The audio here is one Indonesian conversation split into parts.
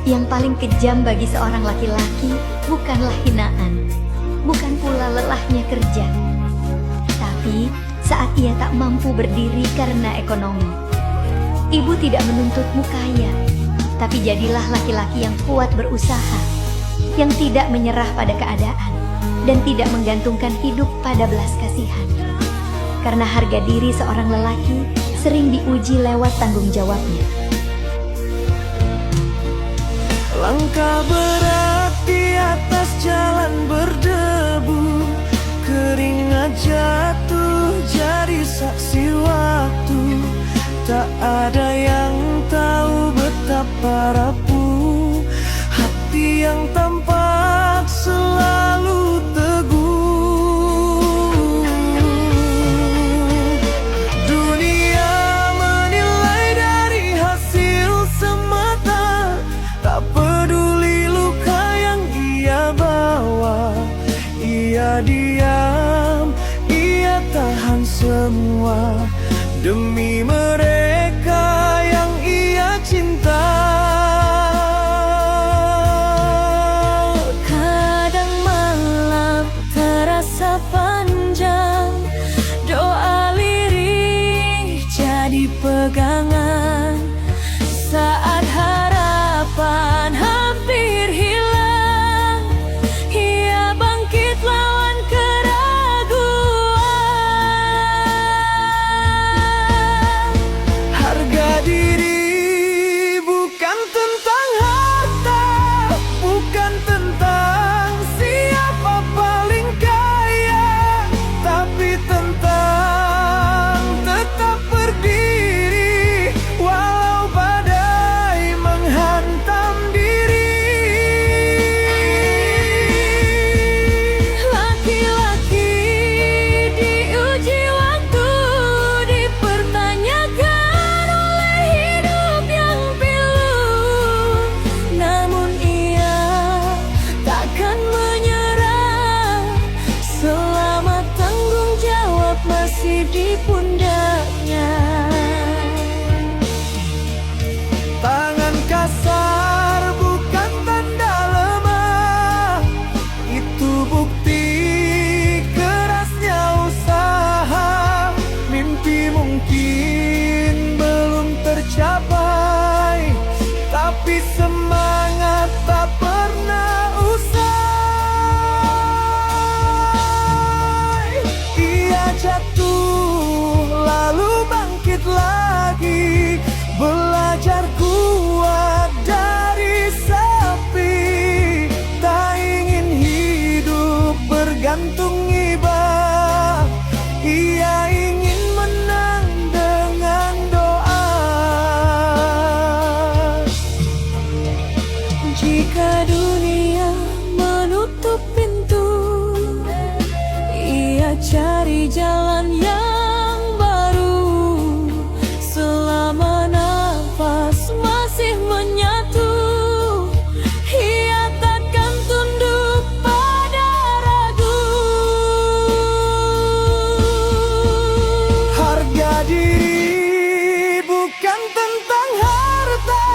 Yang paling kejam bagi seorang laki-laki bukanlah hinaan, bukan pula lelahnya kerja, tapi saat ia tak mampu berdiri karena ekonomi. Ibu tidak menuntutmu kaya, tapi jadilah laki-laki yang kuat berusaha, yang tidak menyerah pada keadaan, dan tidak menggantungkan hidup pada belas kasihan. Karena harga diri seorang lelaki sering diuji lewat tanggung jawabnya. Langkah berat di atas jalan berdebu, keringat jatuh jadi saksi waktu. Tak ada yang tahu betapa rapuh hati yang tampak selalu teguh. Dunia menilai dari hasil semata, tak peduli luka yang ia bawa. Ia diam, ia tahan semua demi mereka yang ia cinta. Kadang malam terasa panjang, doa lirih jadi pegangan. Saat harapan hampir hilang, ia bangkit lawan keraguan. Harga diri bukan tentang harta, bukan tentang siapa paling kaya, tapi tentang tetap berdiri walau badai menghantam diri. Laki-laki diuji waktu, dipertanyakan oleh hidup yang pilu. Namun ia takkan menyerah selama tanggung jawab masih di pundaknya. Tangan kasar bukan tanda lemah, itu bukti kerasnya usaha. Mimpi mungkin belum tercapai, tapi semangat tak pernah usai. Ia jatuh lalu bangkit lagi, belajar kuat dari sepi. Tak ingin hidup bergantung iba, ia ingin menang dengan doa. Jika dunia menutup pintu, ia cari jalan yang baru. Selama nafas masih menyatu, ia takkan tunduk pada ragu. Harga diri bukan tentang harta,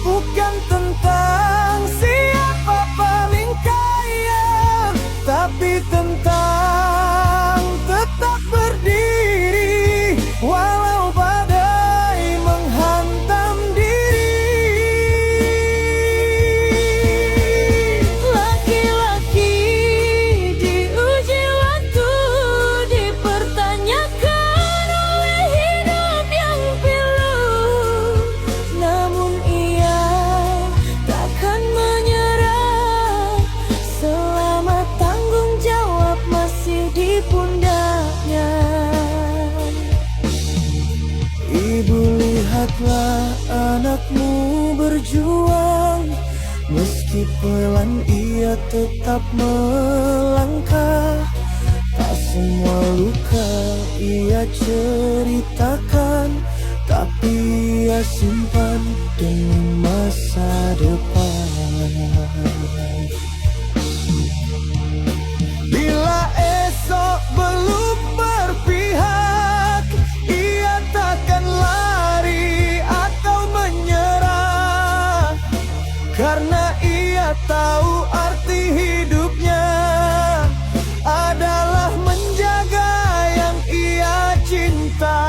bukan tentang siapa paling kaya, tapi tentang tetap berdiri walau badai menghantam diri. Laki-laki diuji waktu, dipertanyakan oleh hidup yang pilu. Namun ia takkan menyerah selama tanggung jawab masih di pundaknya. Ibu, lihatlah anakmu berjuang, meski pelan ia tetap melangkah. Tak semua luka ia ceritakan, tapi ia simpan demi masa depan. Bila esok belum berpihak, ia takkan lari atau menyerah. karena ia tahu arti hidupnya adalah menjaga yang ia cinta.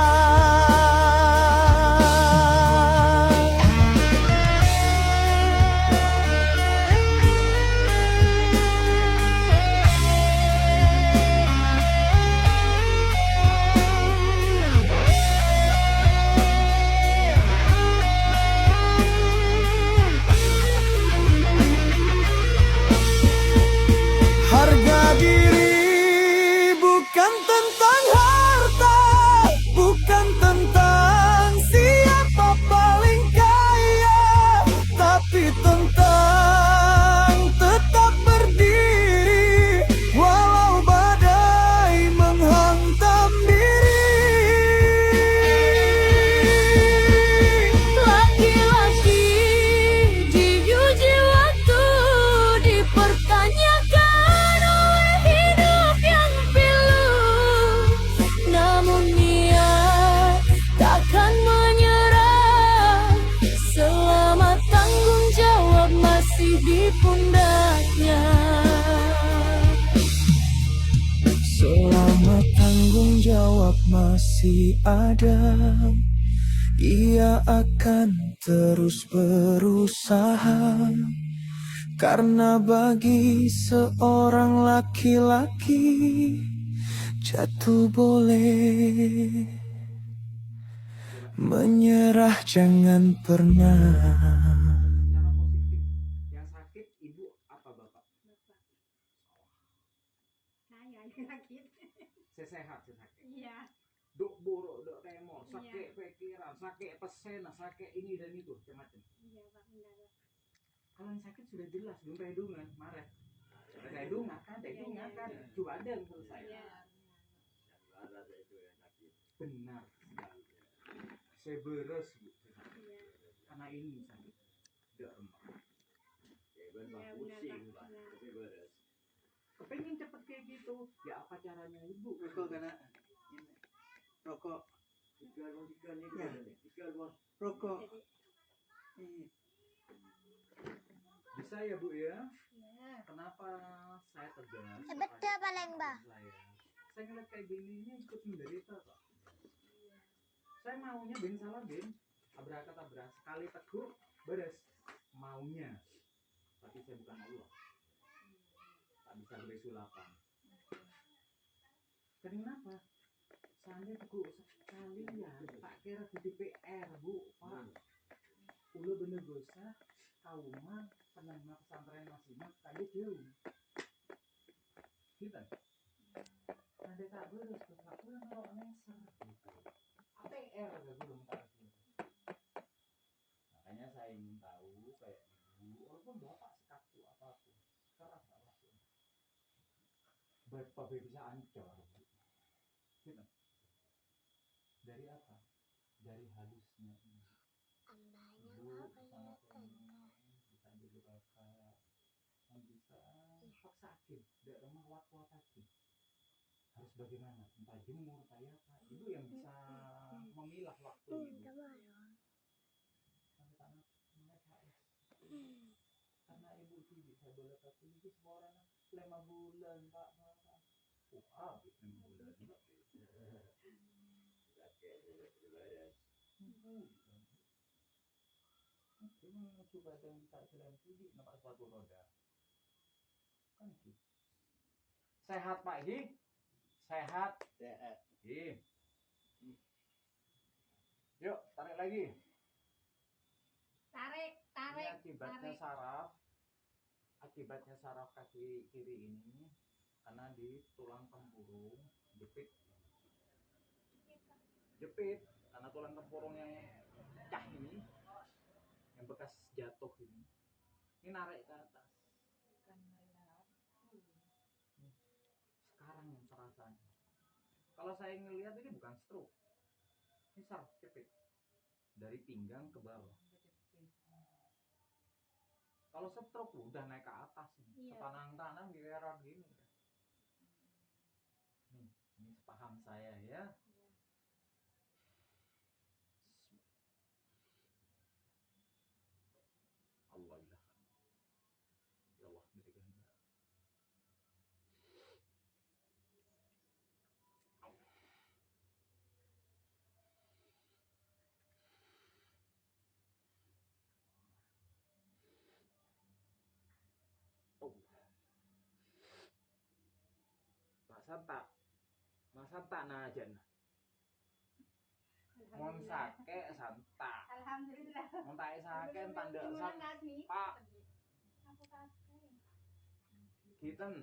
Harga diri bukan tentang harta, bukan tentang siapa paling kaya, tapi tentang tetap berdiri walau badai menghantam diri. Laki-laki diuji waktu, dipertanyakan oleh hidup yang pilu, namun ia takkan menyerah selama tanggung jawab masih di pundaknya. Selama tanggung jawab masih ada, ia akan terus berusaha. Karena bagi seorang laki-laki, jatuh boleh, menyerah jangan pernah. Cara positif. Yang sakit ibu apa bapak? Saya yang sakit. Saya sehat, saya sakit. Iya. Dok buruk, dok tremor, sakit pikiran, sakit pesena, sakit ini dan itu, macam-macam. Iya, Pak, benar. Kalau yang sakit sudah jelas, belum perhitungan, marah. Perhitungan kan, perhitungan kan, coba ada yang selesai. Iya. Benar. Saya beres, Bu. Iya. Karena ini sakit. Tidak remah. Iya, benar, Pak. Benar. Kepengen cepet kayak gitu, ya apa caranya ibu? Rokok karena ini rokok rokok ini Bisa ya Bu ya? Iya. Kenapa saya tegas? Betul, Palembang. Saya ngeliat kayak gini ini ikut menderita Pak. Saya maunya ben salah ben, tabrak sekali teguh beres maunya. Tapi saya bukan Allah. Tak bisa beri sulapan. Kenapa? Saya teguh sekali ya, tak kira di DPR Bu, Pak. Ulo bener dosa, kauma penengah pesantren Masimah kayak jauh. Kita ada tak beres, tak pulang kalau neser. ATR gak belum kasih. Makanya saya ingin tahu kayak ibu, walaupun bapak sekaku apapun, keras apapun, bapak bisa ancur. Gitu. Dari apa? Dari halusnya ini. Ibu sama pengen bisa jadi kakak, yang bisa paksakin, tidak remah wat-watakin. Harus bagaimana? Entah jemur, kayak apa. Ibu yang bisa memilah waktu itu. Sampai tanah mereka karena ibu tidak saya boleh kasih itu semua orang 5 bulan Pak. Habis 5 bulan. Coba ada yang bisa jalan tinggi, nampak suatu roda. Kan gitu. Sehat Pak Gi? Sehat. Gi. Yuk, tarik lagi. Tarik. Ini akibatnya saraf kaki kiri ini karena di tulang tempurung jepit karena tulang tempurung yang pecah ini yang bekas jatuh ini narik ke atas. Sekarang yang terasanya kalau saya ngelihat ini bukan stroke, ini saraf jepit dari pinggang ke bawah. Kalau stroke udah naik ke atas nih, Iya. ke tanang-tanang di era gini. Ini paham saya ya. Allah ilah. santak. Mas santak nah aja. Mon sake santak. Alhamdulillah. Mon tae sake tanda sak. Pak, kiten.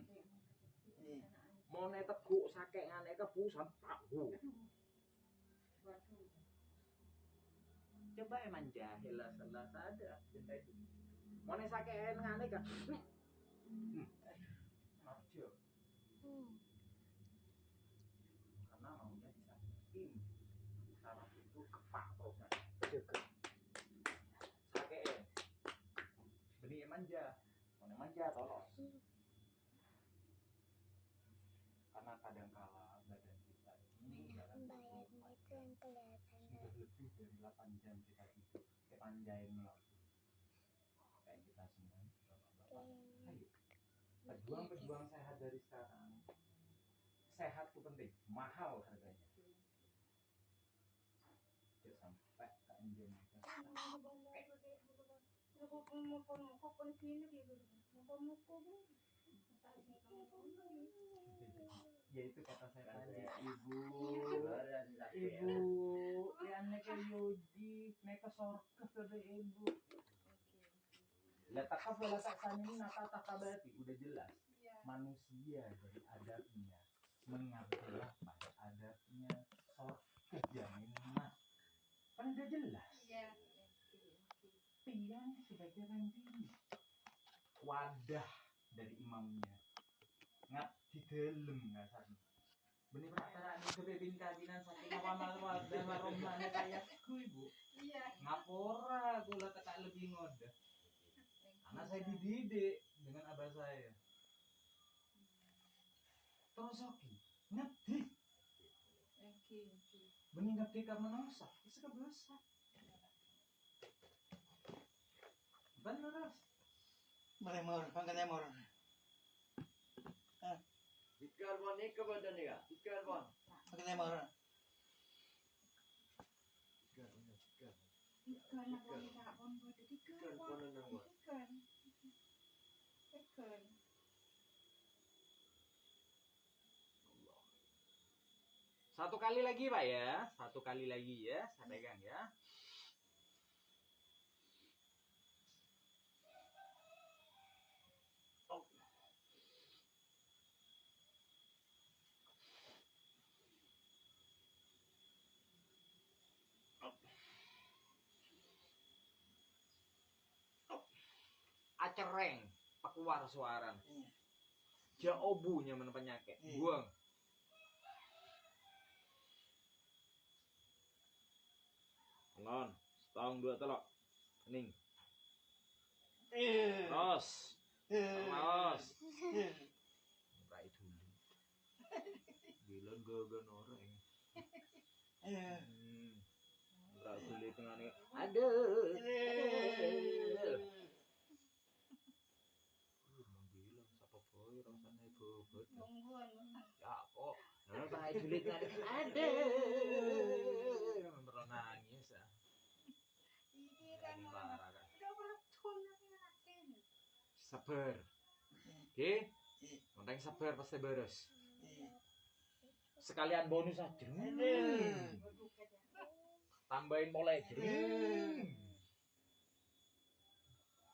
Iya. Mon tebu sake ngane kebu santak. Coba emang jahil lah salah ada cinta itu. Mon sake ngane kan. Narjo. Karena maunya disakitin. Saraf itu kepak terus jaga. Sake benih manja. Mon manja tolong. Karena kadangkala badan kita ini dalam Bayarnya itu yang kelihatan. sudah lebih dari 8 jam kita tidur. Kepanjain loh. Kayak kita senang. Bapak-bapak, ayo. Pejuang sehat dari sekarang. Sehat itu penting, mahal harganya. Jangan sampai keanjing kita. Ya itu kata saya tadi, ibu, yang neka yudi, neka sorga ke ibu. Letak apa letak sana ini nata takabati udah jelas. Manusia dari adabnya mengabdilah pada adabnya sorga jaminan. Kan udah jelas. Piang sebagai ranting. Wadah dari imamnya. Ngat di dalam ngasar. Benih perantara di kebebin kabinan saking awamal wadah maromlane kayakku ibu. Iya. Ngapora gula tekak lebih ngodah. Karena saya dididik dengan abah saya. Terus oke, ngerti. Benih ngerti karena nangsa, itu kebiasa. Bener ras. Malemor, pangkat lemor. Ikan bon ni ke badan ni kak? Ikan bon. Pangkat lemor. Ikan nak bon tak bon bodoh ikan bon. Ikan. Satu kali lagi Pak ya, satu kali lagi ya, saya pegang ya. Acereng, pakuar suaran. Jaobunya mana penyakit, buang. Ngon, setahun dua telok, kening. Terus, terus. Rai dulu. Bilang gagan orang. Rai dulu tengah nih. Aduh. Bilang siapa boy rasanya bobot. Ya kok, lalu rai dulu tengah. Aduh. Beneran nangis ah. Sabar. Oke? Penting sabar pasti beres. Sekalian bonus aja. Tambahin mulai.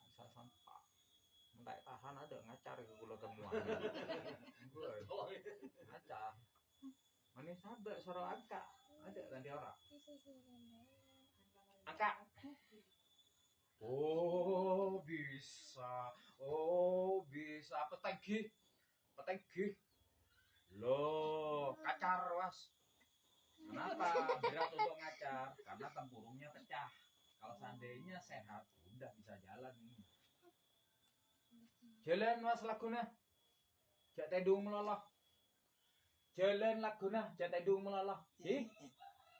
Bisa sampah. Mentai tahan ada ngacar ke gula temuan. Ngacar. Mana sabar suara angka. Ada ganti orang. Angka. Oh bisa, petegi, loh kacar was. Kenapa berat untuk ngacar? Karena tempurungnya pecah. Kalau seandainya sehat, udah bisa jalan ini. Jalan was Laguna, jak tedung meloloh. Jalan Laguna, jak tedung meloloh.